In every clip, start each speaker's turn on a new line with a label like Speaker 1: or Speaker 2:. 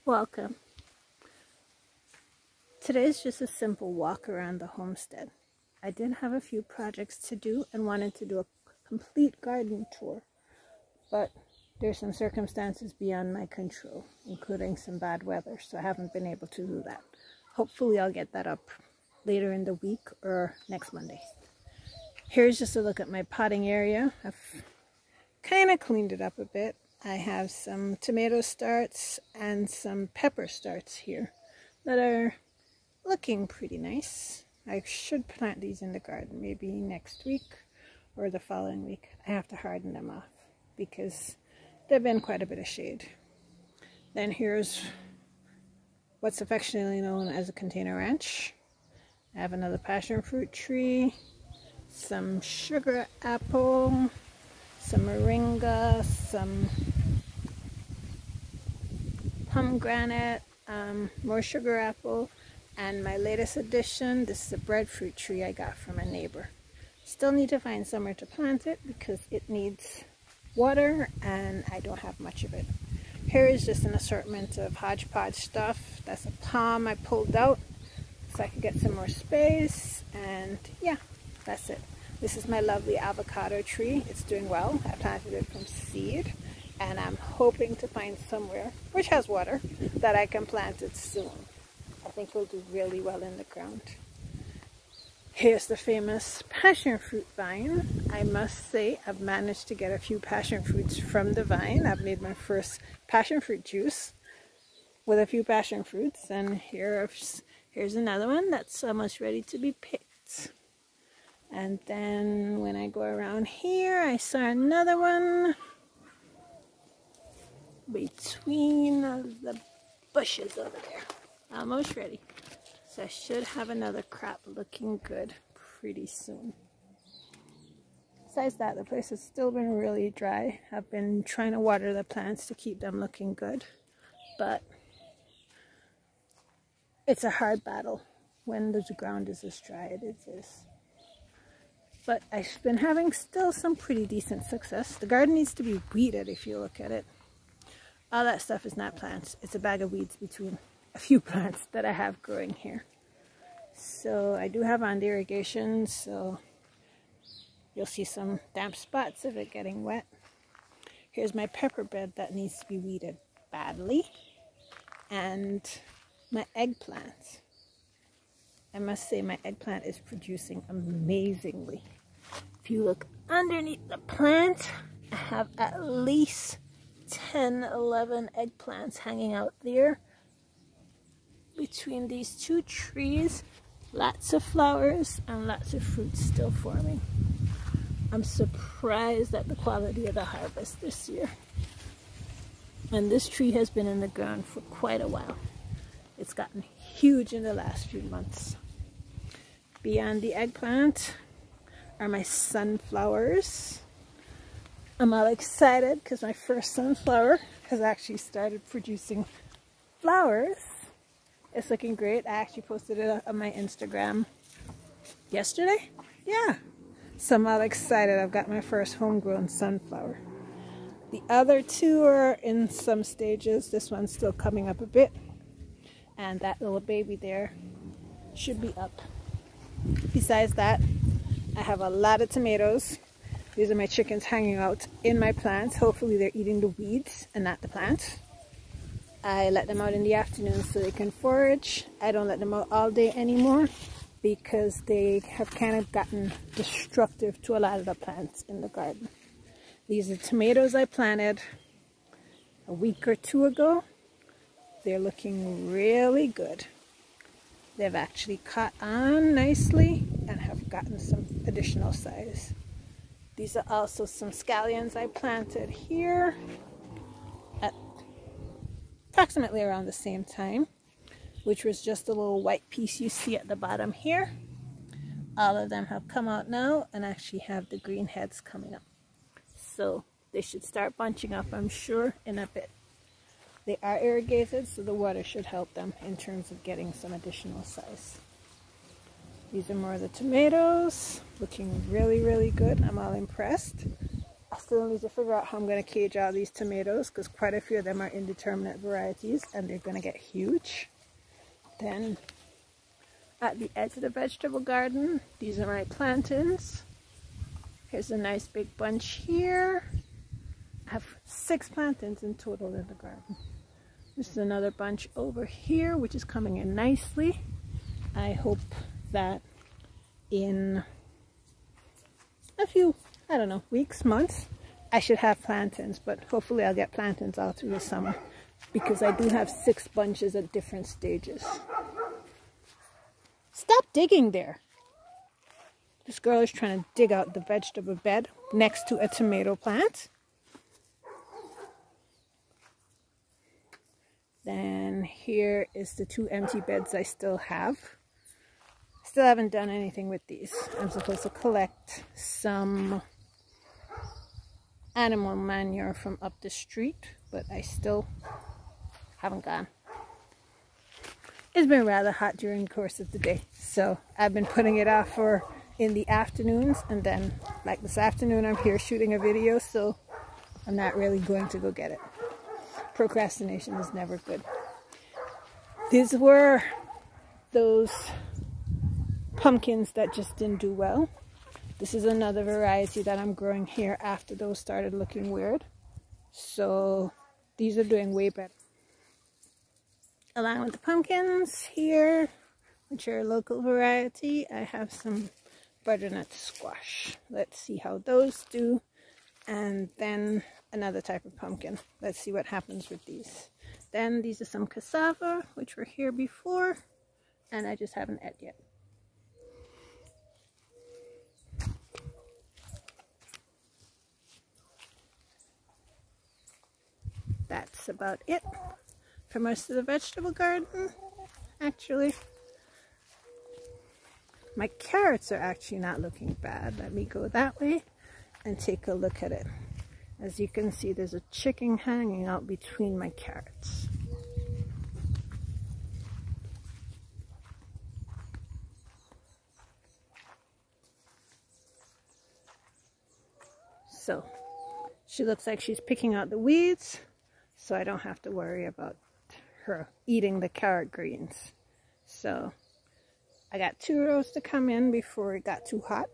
Speaker 1: Welcome. Today's just a simple walk around the homestead. I did have a few projects to do and wanted to do a complete garden tour, but there's some circumstances beyond my control, including some bad weather, so I haven't been able to do that. Hopefully I'll get that up later in the week or next Monday. Here's just a look at my potting area. I've kind of cleaned it up a bit. I have some tomato starts and some pepper starts here that are looking pretty nice. I should plant these in the garden maybe next week or the following week. I have to harden them off because they've been quite a bit of shade. Then here's what's affectionately known as a container ranch. I have another passion fruit tree, some sugar apple, some moringa, some pomegranate, more sugar apple, and my latest addition, this is a breadfruit tree I got from a neighbor. Still need to find somewhere to plant it because it needs water and I don't have much of it. Here is just an assortment of hodgepodge stuff. That's a palm I pulled out so I could get some more space, and yeah, that's it. This is my lovely avocado tree. It's doing well. I planted it from seed, and I'm hoping to find somewhere which has water that I can plant it soon. I think it'll do really well in the ground. Here's the famous passion fruit vine. I must say I've managed to get a few passion fruits from the vine. I've made my first passion fruit juice with a few passion fruits, and here's another one that's almost ready to be picked. And then when I go around here, I saw another one between the bushes over there. Almost ready. So I should have another crop looking good pretty soon. Besides that, the place has still been really dry. I've been trying to water the plants to keep them looking good, but it's a hard battle when the ground is as dry as it is. But I've been having still some pretty decent success. The garden needs to be weeded if you look at it. All that stuff is not plants. It's a bag of weeds between a few plants that I have growing here. So I do have on irrigation, so you'll see some damp spots of it getting wet. Here's my pepper bed that needs to be weeded badly. And my eggplant. I must say my eggplant is producing amazingly. If you look underneath the plant, I have at least 10, 11 eggplants hanging out there. Between these two trees, lots of flowers and lots of fruits still forming. I'm surprised at the quality of the harvest this year. And this tree has been in the ground for quite a while. It's gotten huge in the last few months. Beyond the eggplant are my sunflowers. I'm all excited because my first sunflower has actually started producing flowers. It's looking great. I actually posted it on my Instagram yesterday. Yeah. So I'm all excited. I've got my first homegrown sunflower. The other two are in some stages. This one's still coming up a bit. And that little baby there should be up. Besides that, I have a lot of tomatoes. These are my chickens hanging out in my plants. Hopefully they're eating the weeds and not the plant. I let them out in the afternoon so they can forage. I don't let them out all day anymore because they have kind of gotten destructive to a lot of the plants in the garden. These are tomatoes I planted a week or two ago. They're looking really good. They've actually caught on nicely and have gotten some additional size. These are also some scallions I planted here at approximately around the same time, which was just a little white piece you see at the bottom here. All of them have come out now and actually have the green heads coming up. So they should start bunching up, I'm sure, in a bit. They are irrigated, so the water should help them in terms of getting some additional size. These are more of the tomatoes, looking really, really good. I'm all impressed. I still need to figure out how I'm going to cage all these tomatoes because quite a few of them are indeterminate varieties and they're going to get huge. Then at the edge of the vegetable garden, these are my plantains. Here's a nice big bunch here. I have 6 plantains in total in the garden. This is another bunch over here, which is coming in nicely. I hope that in a few, I don't know, weeks, months, I should have plantains, but hopefully I'll get plantains all through the summer because I do have 6 bunches at different stages. Stop digging there. This girl is trying to dig out the vegetable bed next to a tomato plant. Then here is the 2 empty beds I still have. Still haven't done anything with these. I'm supposed to collect some animal manure from up the street, but I still haven't gone. It's been rather hot during the course of the day, so I've been putting it off for in the afternoons, and then like this afternoon I'm here shooting a video, so I'm not really going to go get it. Procrastination is never good. These were those pumpkins that just didn't do well. This is another variety that I'm growing here after those started looking weird. So these are doing way better. Along with the pumpkins here, which are a local variety, I have some butternut squash. Let's see how those do. And then another type of pumpkin. Let's see what happens with these. Then these are some cassava, which were here before, and I just haven't ate yet. That's about it for most of the vegetable garden, actually. My carrots are actually not looking bad. Let me go that way and take a look at it. As you can see, there's a chicken hanging out between my carrots. So, she looks like she's picking out the weeds, so I don't have to worry about her eating the carrot greens. So, I got 2 rows to come in before it got too hot.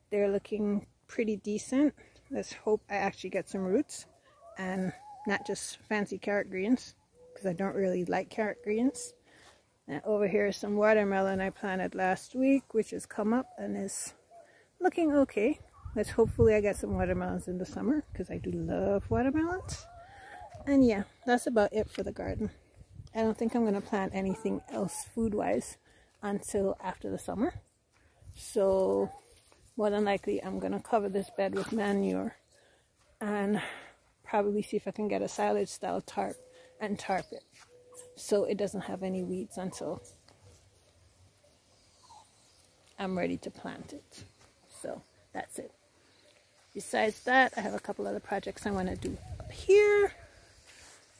Speaker 1: They're looking pretty decent. Let's hope I actually get some roots and not just fancy carrot greens, because I don't really like carrot greens. And over here is some watermelon I planted last week, which has come up and is looking okay. Let's hopefully I get some watermelons in the summer, because I do love watermelons. And yeah, that's about it for the garden. I don't think I'm going to plant anything else food-wise until after the summer. So more than likely I'm going to cover this bed with manure and probably see if I can get a silage style tarp and tarp it so it doesn't have any weeds until I'm ready to plant it. So that's it. Besides that, I have a couple other projects I want to do up here,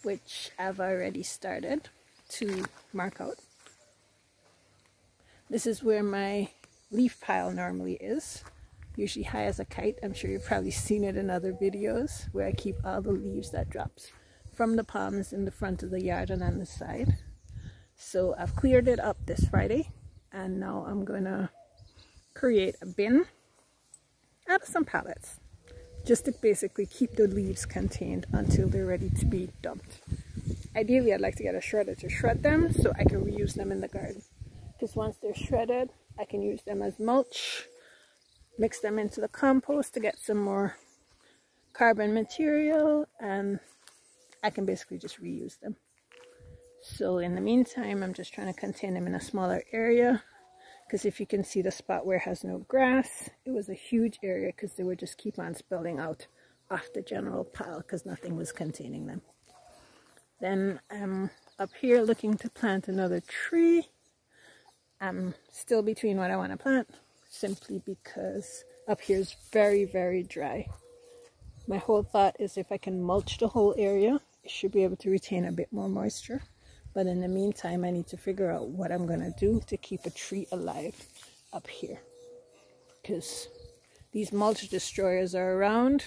Speaker 1: which I've already started to mark out. This is where my leaf pile normally is, usually high as a kite. I'm sure you've probably seen it in other videos where I keep all the leaves that drops from the palms in the front of the yard and on the side. So I've cleared it up this Friday, and now I'm gonna create a bin out of some pallets just to basically keep the leaves contained until they're ready to be dumped. Ideally, I'd like to get a shredder to shred them so I can reuse them in the garden, because once they're shredded, I can use them as mulch, mix them into the compost to get some more carbon material, and I can basically just reuse them. So in the meantime, I'm just trying to contain them in a smaller area, because if you can see the spot where it has no grass, it was a huge area because they would just keep on spilling out off the general pile because nothing was containing them. Then I'm up here looking to plant another tree. I'm still between what I want to plant, simply because up here is very, very dry. My whole thought is if I can mulch the whole area, it should be able to retain a bit more moisture. But in the meantime, I need to figure out what I'm going to do to keep a tree alive up here, because these mulch destroyers are around,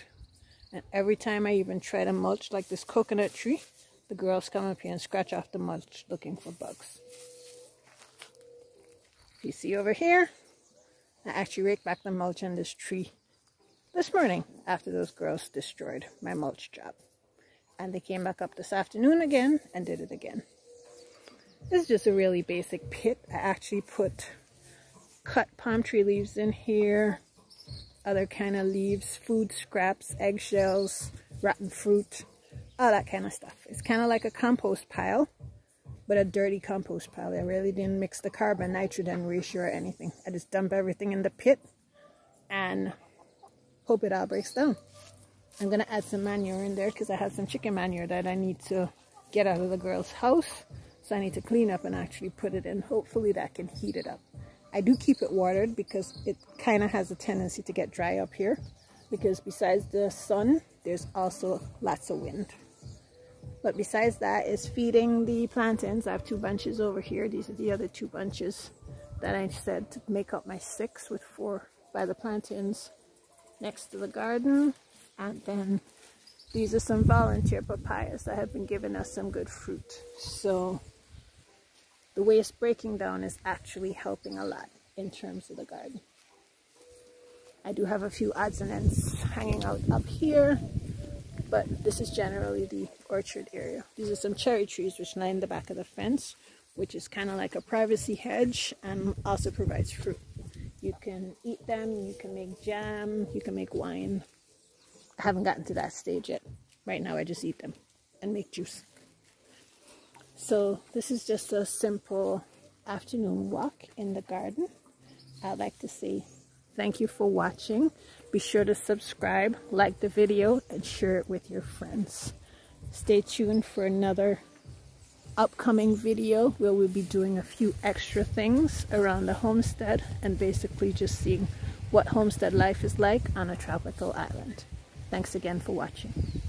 Speaker 1: and every time I even try to mulch like this coconut tree, the girls come up here and scratch off the mulch looking for bugs. If you see over here, I actually raked back the mulch on this tree this morning after those girls destroyed my mulch job. And they came back up this afternoon again and did it again. This is just a really basic pit. I actually put cut palm tree leaves in here, other kind of leaves, food scraps, eggshells, rotten fruit, all that kind of stuff. It's kind of like a compost pile, but a dirty compost pile. I really didn't mix the carbon nitrogen ratio or anything. I just dump everything in the pit and hope it all breaks down. I'm going to add some manure in there because I have some chicken manure that I need to get out of the girl's house. So I need to clean up and actually put it in. Hopefully that can heat it up. I do keep it watered because it kind of has a tendency to get dry up here. Because besides the sun, there's also lots of wind. But besides that is feeding the plantains. I have 2 bunches over here. These are the other 2 bunches that I said to make up my 6 with 4 by the plantains next to the garden. And then these are some volunteer papayas that have been giving us some good fruit. So the waste breaking down is actually helping a lot in terms of the garden. I do have a few odds and ends hanging out up here, but this is generally the orchard area. These are some cherry trees which line the back of the fence, which is kind of like a privacy hedge and also provides fruit. You can eat them, you can make jam, you can make wine. I haven't gotten to that stage yet. Right now I just eat them and make juice. So this is just a simple afternoon walk in the garden. I'd like to say thank you for watching. Be sure to subscribe, like the video, and share it with your friends. Stay tuned for another upcoming video where we'll be doing a few extra things around the homestead and basically just seeing what homestead life is like on a tropical island. Thanks again for watching.